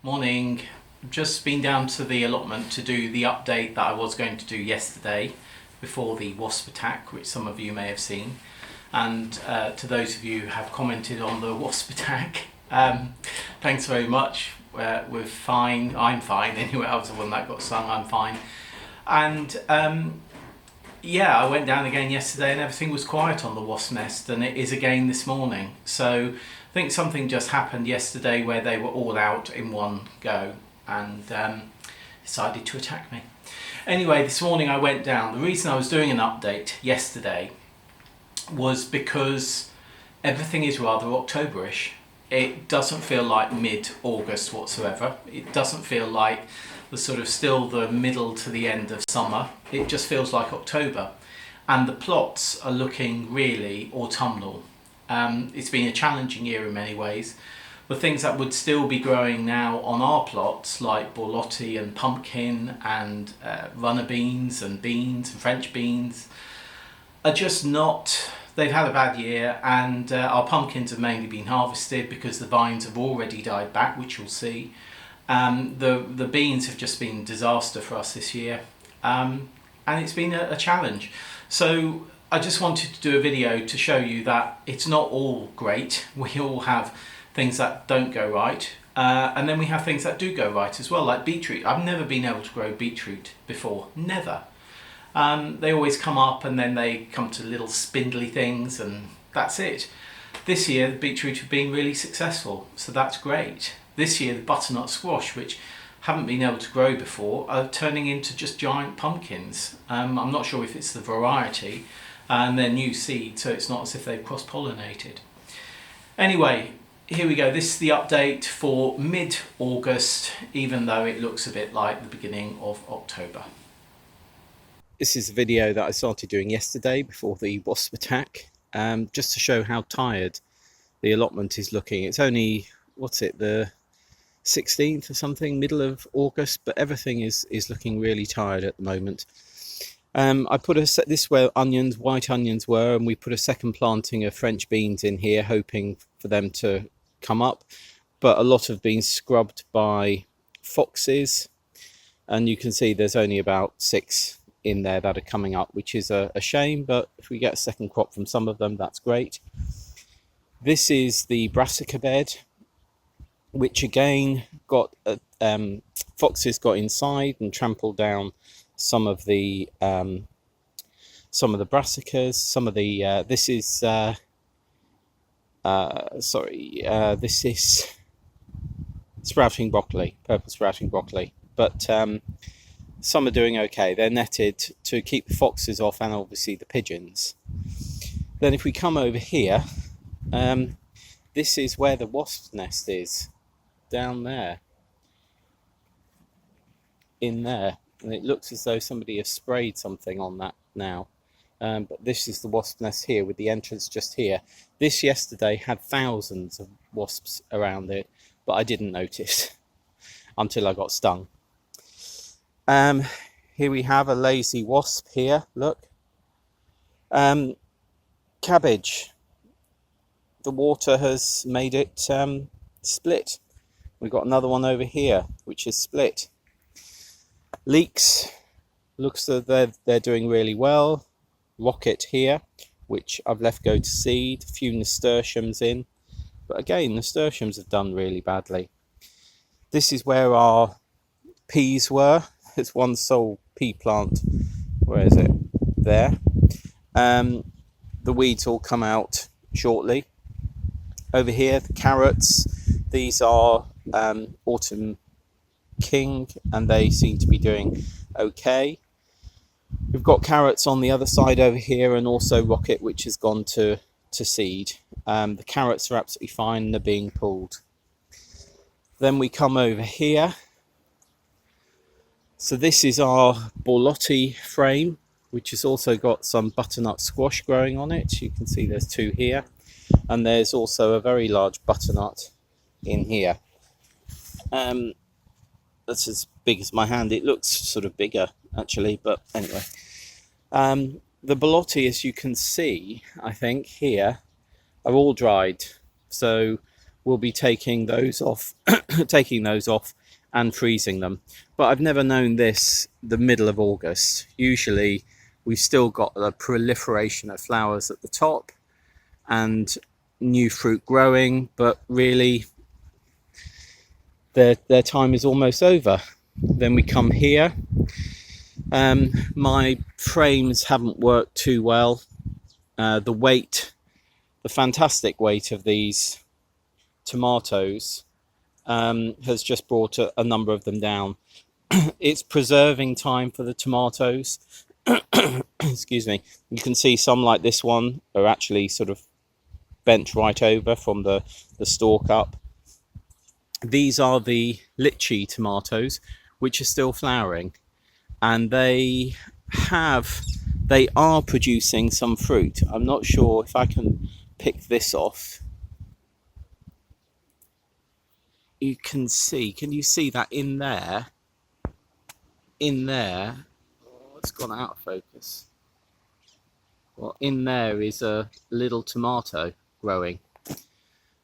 Morning. Just been down to the allotment to do the update that I was going to do yesterday before the wasp attack, which some of you may have seen. And to those of you who have commented on the wasp attack, thanks very much. We're fine. I'm fine anyway. I was the one that got stung. I'm fine. And yeah, I went down again yesterday and everything was quiet on the wasp nest, and it is again this morning. So I think something just happened yesterday where they were all out in one go and decided to attack me. Anyway, this morning I went down. The reason I was doing an update yesterday was because everything is rather Octoberish. It doesn't feel like mid-August whatsoever. It doesn't feel like the sort of still the middle to the end of summer. It just feels like October. And the plots are looking really autumnal. It's been a challenging year in many ways. The things that would still be growing now on our plots, like borlotti and pumpkin and runner beans and French beans, are just not. They've had a bad year, and our pumpkins have mainly been harvested because the vines have already died back, which you'll see. The beans have just been a disaster for us this year, and it's been a challenge. So I just wanted to do a video to show you that it's not all great. We all have things that don't go right, and then we have things that do go right as well, like beetroot. I've never been able to grow beetroot before, never. They always come up and then they come to little spindly things and that's it. This year the beetroot have been really successful, so that's great. This year the butternut squash, which haven't been able to grow before, are turning into just giant pumpkins. I'm not sure if it's the variety and they're new seed, so it's not as if they've cross-pollinated. Anyway, here we go. This is the update for mid-August, even though it looks a bit like the beginning of October. This is a video that I started doing yesterday before the wasp attack, just to show how tired the allotment is looking. It's only, the 16th or something, middle of August, but everything is looking really tired at the moment. I put this is where white onions were, and we put a second planting of French beans in here, hoping for them to come up, but a lot have been scrubbed by foxes, and you can see there's only about 6 in there that are coming up, which is a shame, but if we get a second crop from some of them, that's great. This is the brassica bed, which again got foxes got inside and trampled down some of the brassicas. Some of the this is sprouting broccoli, purple sprouting broccoli, but some are doing okay. They're netted to keep the foxes off and obviously the pigeons. Then if we come over here, this is where the wasp nest is, down there, in there, and it looks as though somebody has sprayed something on that now. But this is the wasp nest here with the entrance just here. This yesterday had thousands of wasps around it, but I didn't notice until I got stung. Here we have a lazy wasp here, look. Cabbage. The water has made it split. We've got another one over here, which is split. Leeks, looks that they're doing really well. Rocket here, which I've left go to seed. A few nasturtiums in, but again, nasturtiums have done really badly. This is where our peas were. It's one sole pea plant. Where is it? There. The weeds all come out shortly. Over here, the carrots. These are Autumn King, and they seem to be doing okay. We've got carrots on the other side over here, and also Rocket, which has gone to seed. The carrots are absolutely fine, and they're being pulled. Then we come over here. So this is our borlotti frame, which has also got some butternut squash growing on it. You can see there's 2 here, and there's also a very large butternut in here. That's as big as my hand. It looks sort of bigger actually, but anyway. The borlotti, as you can see, I think here, are all dried. So we'll be taking those off, taking those off and freezing them. But I've never known this the middle of August. Usually we've still got a proliferation of flowers at the top and new fruit growing, but really their time is almost over. Then we come here. My frames haven't worked too well. The fantastic weight of these tomatoes has just brought a number of them down. It's preserving time for the tomatoes. Excuse me. You can see some like this one are actually sort of bent right over from the stalk up. These are the lychee tomatoes, which are still flowering, and they are producing some fruit. I'm not sure if I can pick this off. You can see, can you see that in there? In there, oh, it's gone out of focus. Well, in there is a little tomato growing.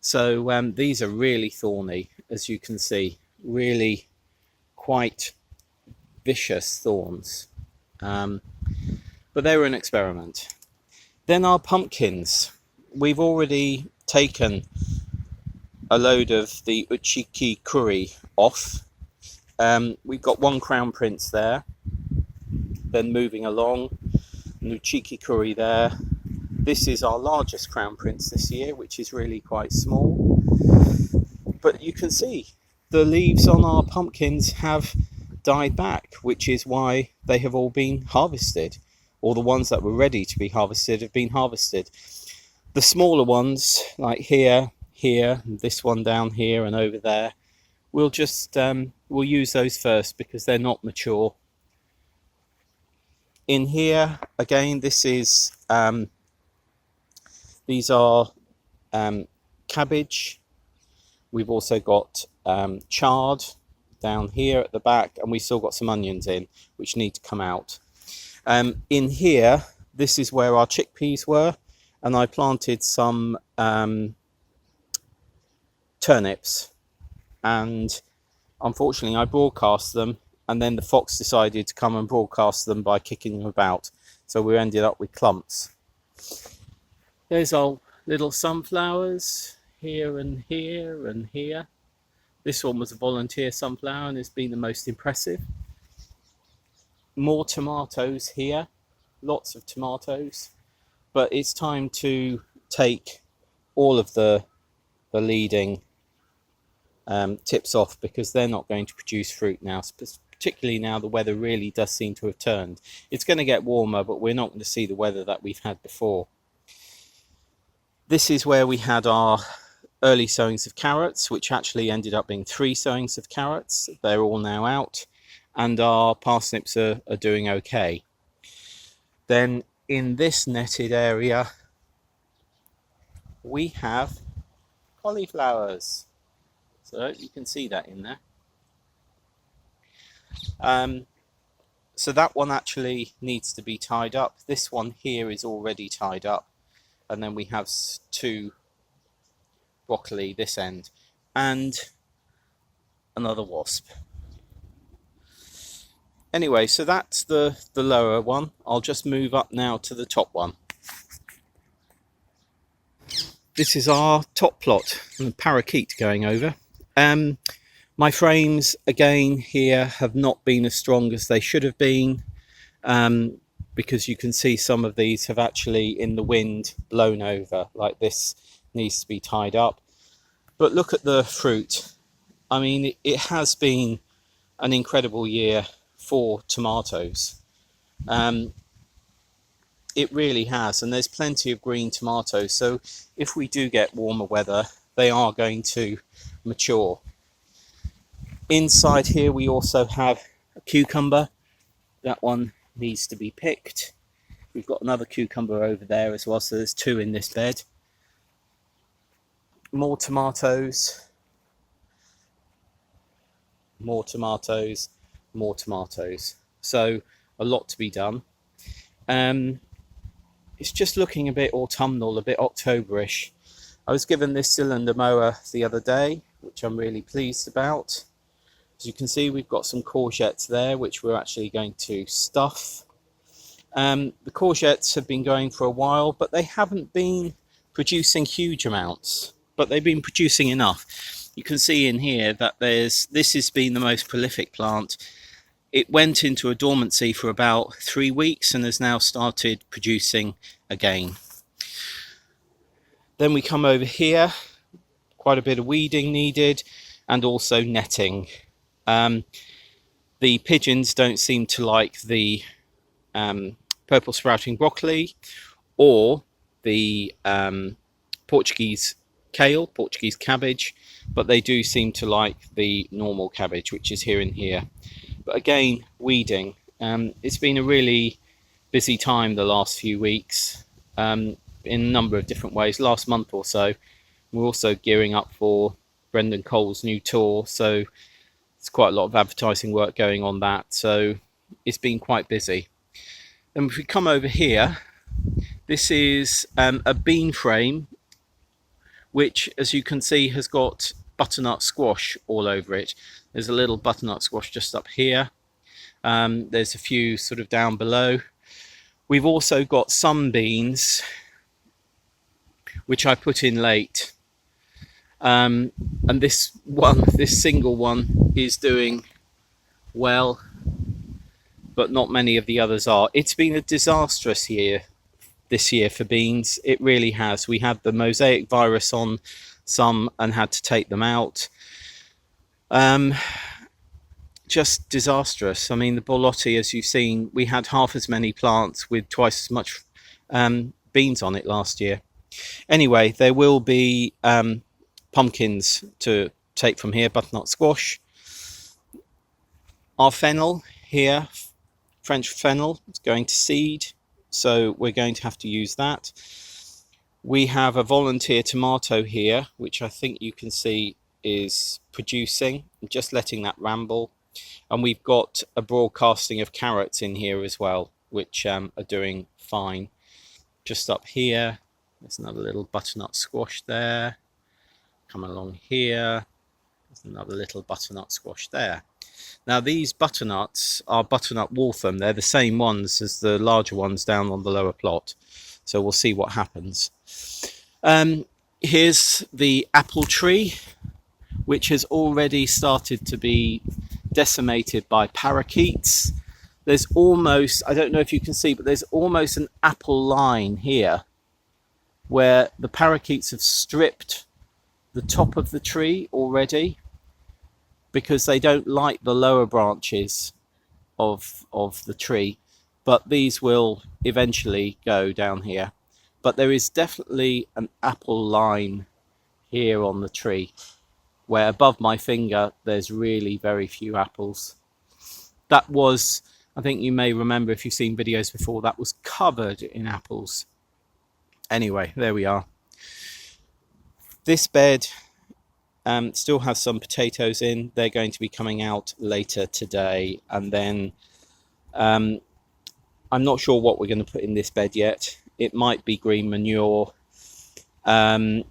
So these are really thorny, as you can see, really quite vicious thorns. But they were an experiment. Then our pumpkins. We've already taken a load of the uchiki curry off. We've got one crown prince there. Then moving along, an uchiki curry there. This is our largest crown prince this year, which is really quite small. But you can see the leaves on our pumpkins have died back, which is why they have all been harvested. All the ones that were ready to be harvested have been harvested. The smaller ones, like here, this one down here and over there, we'll just we'll use those first because they're not mature. In here again, this is these are cabbage. We've also got chard down here at the back, and we still got some onions in which need to come out. In here, this is where our chickpeas were, and I planted some turnips, and unfortunately I broadcast them, and then the fox decided to come and broadcast them by kicking them about, so we ended up with clumps. There's our little sunflowers here and here and here. This one was a volunteer sunflower and has been the most impressive. More tomatoes here, lots of tomatoes, but it's time to take all of the leading tips off because they're not going to produce fruit now, particularly now the weather really does seem to have turned. It's going to get warmer, but we're not going to see the weather that we've had before. This is where we had our early sowings of carrots, which actually ended up being 3 sowings of carrots. They're all now out, and our parsnips are doing okay. Then in this netted area we have cauliflowers, so you can see that in there. So that one actually needs to be tied up. This one here is already tied up, and then we have 2 broccoli this end and another wasp. Anyway, so that's the lower one. I'll just move up now to the top one. This is our top plot, and the parakeet going over. My frames again here have not been as strong as they should have been, because you can see some of these have actually in the wind blown over. Like this needs to be tied up. But look at the fruit. I mean, it has been an incredible year for tomatoes. It really has, and there's plenty of green tomatoes, so if we do get warmer weather they are going to mature. Inside here we also have a cucumber. That one needs to be picked. We've got another cucumber over there as well, so there's 2 in this bed. More tomatoes, more tomatoes, more tomatoes. So a lot to be done. It's just looking a bit autumnal, a bit Octoberish. I was given this cylinder mower the other day, which I'm really pleased about. As you can see, we've got some courgettes there, which we're actually going to stuff. The courgettes have been going for a while, but they haven't been producing huge amounts, but they've been producing enough. You can see in here that this has been the most prolific plant. It went into a dormancy for about 3 weeks and has now started producing again. Then we come over here, quite a bit of weeding needed and also netting. The pigeons don't seem to like the purple sprouting broccoli or the Portuguese kale, Portuguese cabbage, but they do seem to like the normal cabbage, which is here and here. But again, weeding. It's been a really busy time the last few weeks in a number of different ways. Last month or so, we're also gearing up for Brendan Cole's new tour, so there's quite a lot of advertising work going on that. So it's been quite busy. And if we come over here, this is a bean frame, which, as you can see, has got butternut squash all over it. There's a little butternut squash just up here. There's a few sort of down below. We've also got some beans, which I put in late. And this single one is doing well, but not many of the others are. It's been a disastrous year this year for beans. It really has. We had the mosaic virus on some and had to take them out. Just disastrous. I mean, the borlotti, as you've seen, we had half as many plants with twice as much beans on it last year. Anyway, there will be pumpkins to take from here, butternut squash. Our fennel here, French fennel, is going to seed, so we're going to have to use that. We have a volunteer tomato here, which I think you can see is producing. I'm just letting that ramble. And we've got a broadcasting of carrots in here as well, which are doing fine. Just up here, there's another little butternut squash there. Come along here, there's another little butternut squash there. Now these butternuts are butternut Waltham. They're the same ones as the larger ones down on the lower plot. So we'll see what happens. Here's the apple tree, which has already started to be decimated by parakeets. There's almost, I don't know if you can see, but there's almost an apple line here where the parakeets have stripped the top of the tree already because they don't like the lower branches of the tree, but these will eventually go down here. But there is definitely an apple line here on the tree, where above my finger there's really very few apples. That was, I think you may remember if you've seen videos before, that was covered in apples. Anyway, there we are. This bed still has some potatoes in. They're going to be coming out later today. And then I'm not sure what we're going to put in this bed yet. It might be green manure. I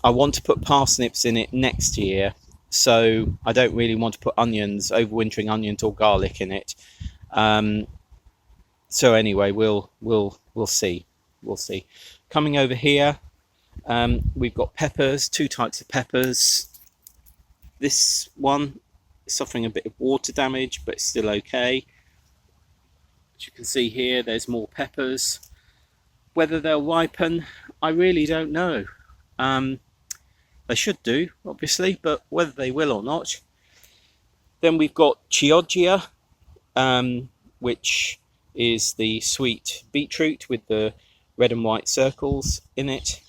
want to put parsnips in it next year, so I don't really want to put onions, overwintering onions or garlic in it. So anyway, we'll see. We'll see. Coming over here, we've got peppers, 2 types of peppers. This one is suffering a bit of water damage, but it's still okay. As you can see here, there's more peppers. Whether they'll ripen, I really don't know. They should do, obviously, but whether they will or not. Then we've got Chioggia, which is the sweet beetroot with the red and white circles in it,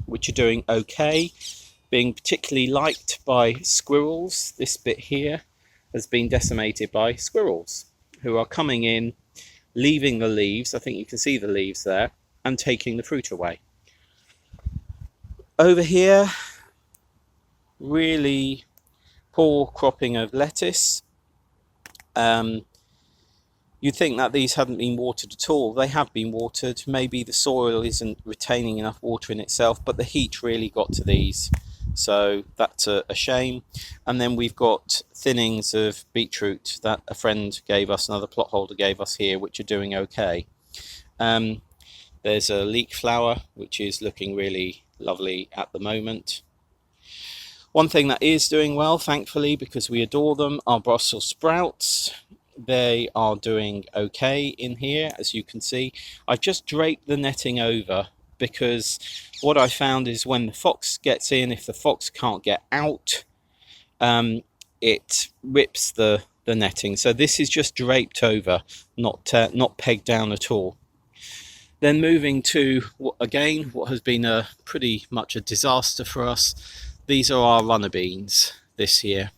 which are doing okay, being particularly liked by squirrels. This bit here has been decimated by squirrels who are coming in, leaving the leaves, I think you can see the leaves there, and taking the fruit away. Over here, really poor cropping of lettuce. You You'd think that these hadn't been watered at all. They have been watered. Maybe the soil isn't retaining enough water in itself, but the heat really got to these. So that's a shame. And then we've got thinnings of beetroot that a friend gave us, another plot holder gave us here, which are doing okay. There's a leek flower, which is looking really lovely at the moment. One thing that is doing well, thankfully, because we adore them, are Brussels sprouts. They are doing okay in here, as you can see. I've just draped the netting over because what I found is when the fox gets in, if the fox can't get out, it rips the netting. So this is just draped over, not pegged down at all. Then moving to, what has been pretty much a disaster for us. These are our runner beans this year.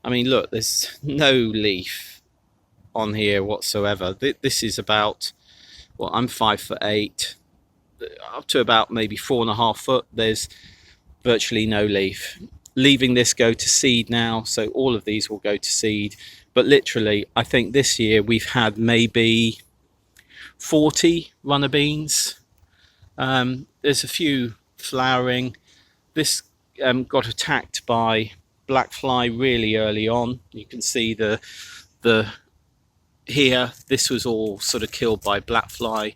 I mean, look, there's no leaf on here whatsoever. This is about, well, I'm 5'8", up to about maybe 4.5 foot. There's virtually no leaf. Leaving this go to seed now, so all of these will go to seed. But literally, I think this year we've had maybe 40 runner beans. There's a few flowering. This got attacked by black fly really early on. You can see the here, this was all sort of killed by black fly.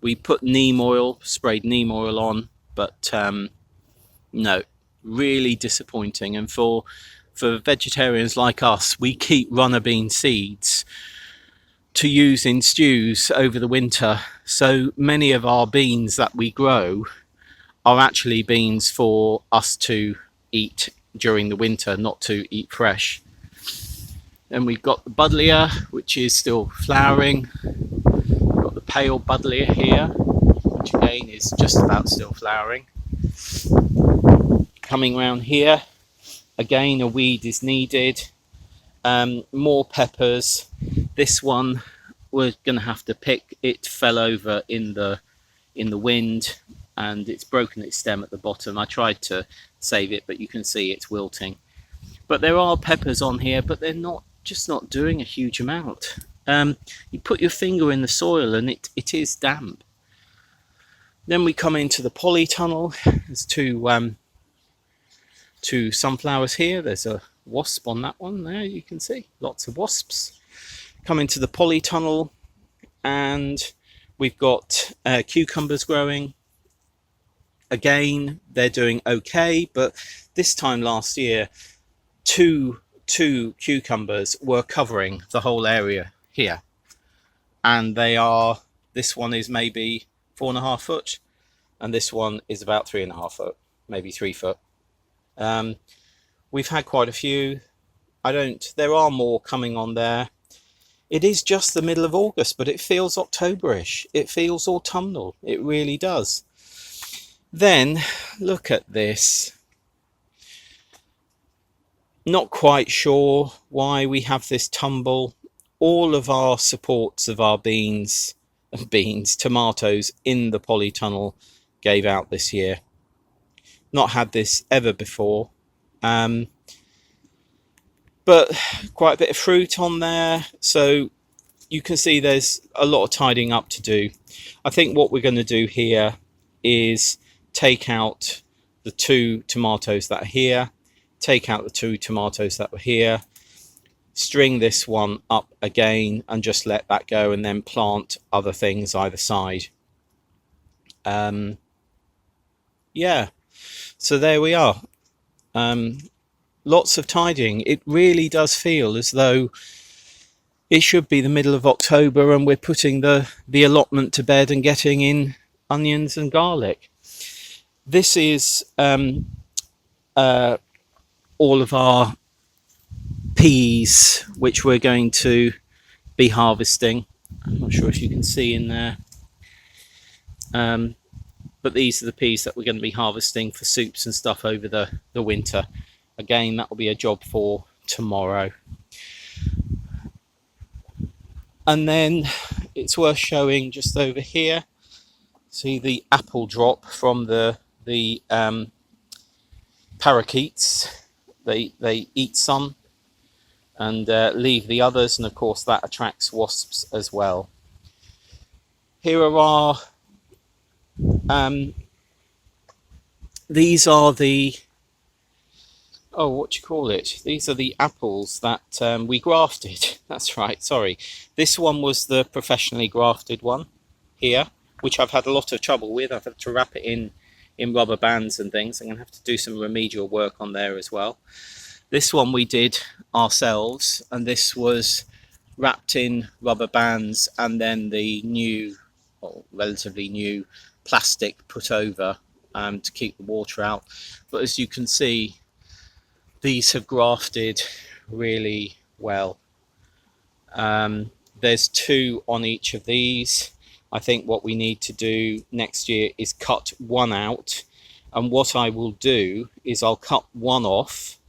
We put neem oil, sprayed neem oil on, but no, really disappointing. And for vegetarians like us, we keep runner bean seeds to use in stews over the winter. So many of our beans that we grow are actually beans for us to eat during the winter, not to eat fresh. Then we've got the buddleia, which is still flowering. We've got the pale buddleia here, which again is just about still flowering. Coming around here, again a weed is needed. More peppers. This one we're going to have to pick. It fell over in the wind and it's broken its stem at the bottom. I tried to save it, but you can see it's wilting. But there are peppers on here, but they're not doing a huge amount. You put your finger in the soil and it is damp. Then we come into the polytunnel. There's two sunflowers here. There's a wasp on that one there, you can see lots of wasps. Come into the polytunnel and we've got cucumbers growing. Again, they're doing okay, but this time last year two cucumbers were covering the whole area here, and this one is maybe 4.5 foot and this one is about 3.5 foot, maybe 3 foot. We've had quite a few. There are more coming on there. It is just the middle of August, but it feels Octoberish. It feels autumnal. It really does. Then look at this. Not quite sure why we have this tumble. All of our supports of our tomatoes in the polytunnel gave out this year. Not had this ever before. But quite a bit of fruit on there, so you can see there's a lot of tidying up to do. I think what we're going to do here is take out the 2 tomatoes that are here, take out the 2 tomatoes that were here, string this one up again and just let that go, and then plant other things either side. Yeah, so there we are. Lots of tidying. It really does feel as though it should be the middle of October and we're putting the allotment to bed and getting in onions and garlic. This is all of our peas, which we're going to be harvesting. I'm not sure if you can see in there. But these are the peas that we're going to be harvesting for soups and stuff over the winter. Again, that will be a job for tomorrow. And then it's worth showing just over here. See the apple drop from the parakeets. They eat some. and leave the others, and of course that attracts wasps as well. Here are these are the these are the apples that we grafted. That's right, sorry. This one was the professionally grafted one here, which I've had a lot of trouble with. I've had to wrap it in rubber bands and things. I'm going to have to do some remedial work on there as well. This one we did ourselves, and this was wrapped in rubber bands and then the new, or relatively new, plastic put over to keep the water out. But as you can see, these have grafted really well. There's 2 on each of these. I think what we need to do next year is cut one out, and what I will do is I'll cut one off,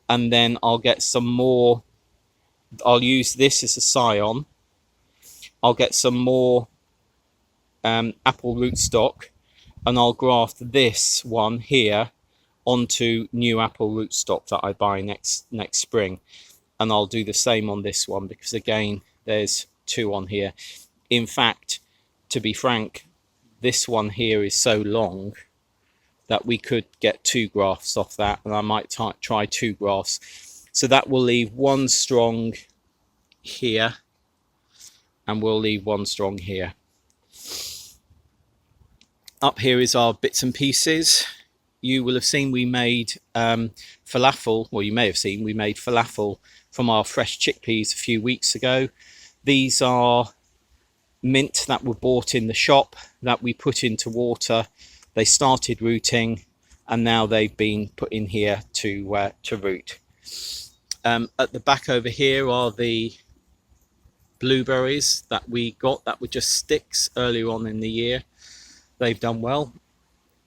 and then I'll get some more. I'll use this as a scion. I'll get some more apple rootstock, and I'll graft this one here onto new apple rootstock that I buy next spring, and I'll do the same on this one, because again there's 2 on here. In fact, to be frank, this one here is so long that we could get 2 grafts off that, and I might try 2 grafts. So that will leave 1 strong here, and we'll leave 1 strong here. Up here is our bits and pieces. You will have seen we made falafel, well, you may have seen we made falafel from our fresh chickpeas a few weeks ago. These are mint that were bought in the shop that we put into water. They started rooting, and now they've been put in here to root. At the back over here are the blueberries that we got that were just sticks earlier on in the year. They've done well.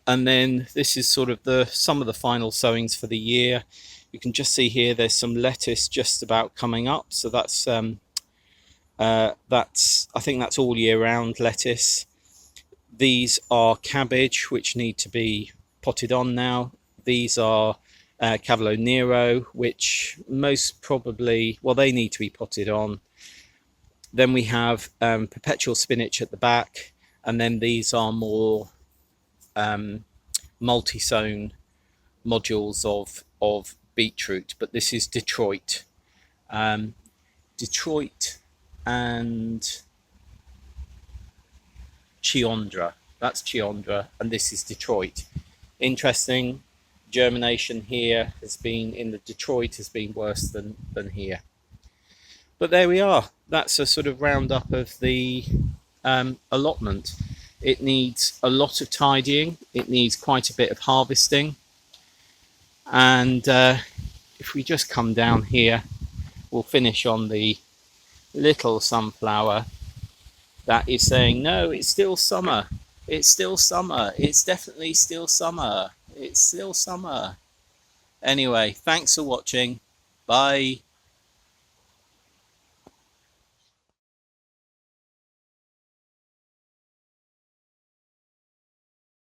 And then this is sort of some of the final sowings for the year. You can just see here there's some lettuce just about coming up, so that's I think that's all year round lettuce. These are cabbage, which need to be potted on now. These are Cavolo Nero, which most probably, well, they need to be potted on. Then we have perpetual spinach at the back, and then these are more multi-sown modules of beetroot, but this is Detroit. Detroit and Chiondra. That's Chiondra, and this is Detroit. Interesting, germination here has been, in the Detroit, has been worse than here. But there we are. That's a sort of roundup of the allotment. It needs a lot of tidying. It needs quite a bit of harvesting. And if we just come down here, we'll finish on the little sunflower that is saying, no, it's still summer. It's still summer. It's definitely still summer. It's still summer. Anyway, thanks for watching. Bye.